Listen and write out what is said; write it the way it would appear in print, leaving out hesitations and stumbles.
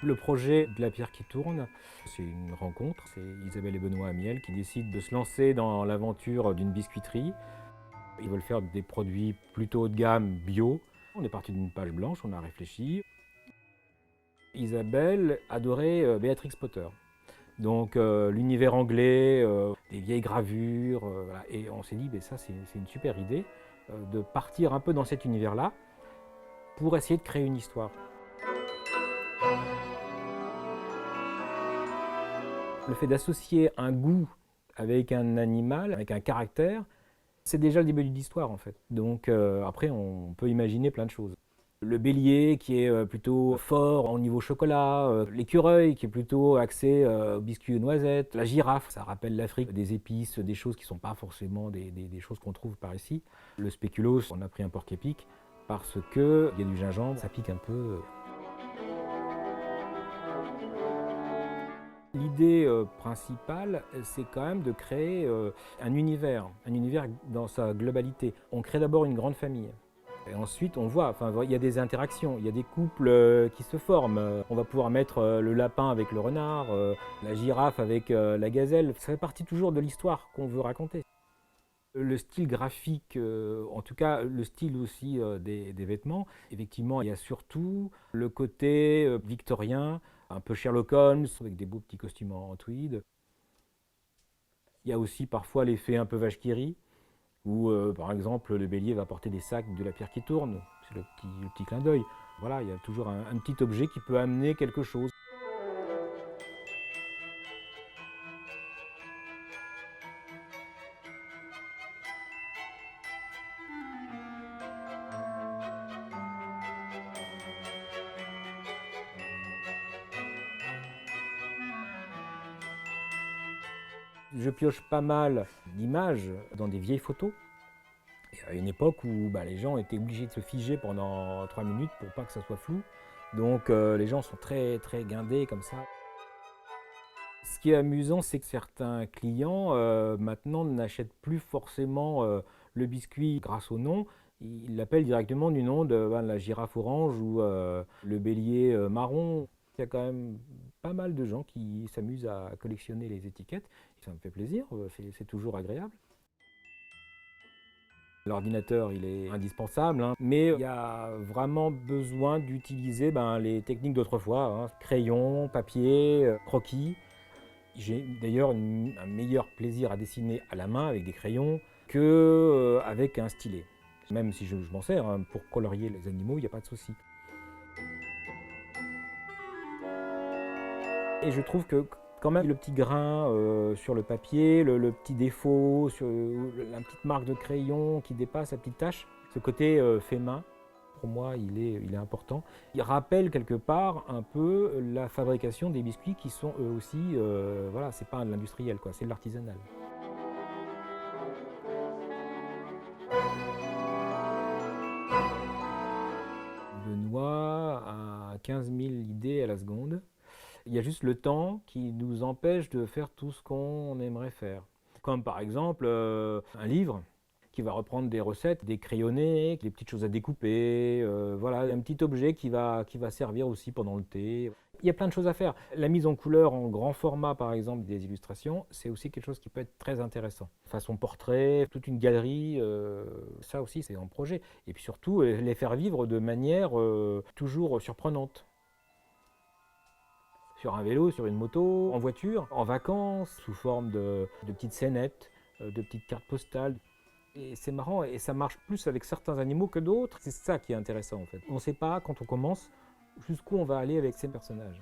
Le projet de la pierre qui tourne, c'est une rencontre. C'est Isabelle et Benoît Amiel qui décident de se lancer dans l'aventure d'une biscuiterie. Ils veulent faire des produits plutôt haut de gamme, bio. On est parti d'une page blanche, on a réfléchi. Isabelle adorait Béatrix Potter. Donc l'univers anglais, des vieilles gravures, voilà. Et on s'est dit, ça c'est une super idée de partir un peu dans cet univers-là pour essayer de créer une histoire. Le fait d'associer un goût avec un animal, avec un caractère, c'est déjà le début d'une histoire en fait. Donc après on peut imaginer plein de choses. Le bélier qui est plutôt fort au niveau chocolat, l'écureuil qui est plutôt axé aux biscuits aux noisettes, la girafe, ça rappelle l'Afrique, des épices, des choses qui ne sont pas forcément des choses qu'on trouve par ici. Le spéculoos, on a pris un porc-épic parce qu'il y a du gingembre, ça pique un peu. L'idée principale, c'est quand même de créer un univers dans sa globalité. On crée d'abord une grande famille. Et ensuite, on voit, il y a des interactions, il y a des couples qui se forment. On va pouvoir mettre le lapin avec le renard, la girafe avec la gazelle. Ça fait partie toujours de l'histoire qu'on veut raconter. Le style graphique, en tout cas le style aussi des vêtements, effectivement, il y a surtout le côté victorien, un peu Sherlock Holmes, avec des beaux petits costumes en tweed. Il y a aussi parfois l'effet un peu vache qui rit, où par exemple le bélier va porter des sacs de la pierre qui tourne, c'est le petit clin d'œil. Voilà, il y a toujours un petit objet qui peut amener quelque chose. Je pioche pas mal d'images dans des vieilles photos. Et à une époque où les gens étaient obligés de se figer pendant 3 minutes pour pas que ça soit flou. Donc les gens sont très très guindés comme ça. Ce qui est amusant, c'est que certains clients maintenant n'achètent plus forcément le biscuit grâce au nom. Ils l'appellent directement du nom de la girafe orange ou le bélier marron. Il y a quand même pas mal de gens qui s'amusent à collectionner les étiquettes. Ça me fait plaisir, c'est toujours agréable. L'ordinateur, il est indispensable, hein, mais il y a vraiment besoin d'utiliser les techniques d'autrefois, hein, crayon, papier, croquis. J'ai d'ailleurs un meilleur plaisir à dessiner à la main avec des crayons qu'avec un stylet. Même si je m'en sers hein, pour colorier les animaux, il n'y a pas de souci. Et je trouve que quand même le petit grain sur le papier, le petit défaut, sur la petite marque de crayon qui dépasse, la petite tache, ce côté fait main, pour moi il est important. Il rappelle quelque part un peu la fabrication des biscuits qui sont eux aussi, voilà, c'est pas de l'industriel, quoi, c'est de l'artisanal. Benoît a 15 000 idées à la seconde. Il y a juste le temps qui nous empêche de faire tout ce qu'on aimerait faire. Comme par exemple un livre qui va reprendre des recettes, des crayonnés, des petites choses à découper, voilà, un petit objet qui va servir aussi pendant le thé. Il y a plein de choses à faire. La mise en couleur en grand format, par exemple, des illustrations, c'est aussi quelque chose qui peut être très intéressant. Façon portrait, toute une galerie, ça aussi c'est en projet. Et puis surtout, les faire vivre de manière toujours surprenante. Sur un vélo, sur une moto, en voiture, en vacances, sous forme de petites scénettes, de petites cartes postales. Et c'est marrant, et ça marche plus avec certains animaux que d'autres. C'est ça qui est intéressant en fait. On ne sait pas, quand on commence, jusqu'où on va aller avec ces personnages.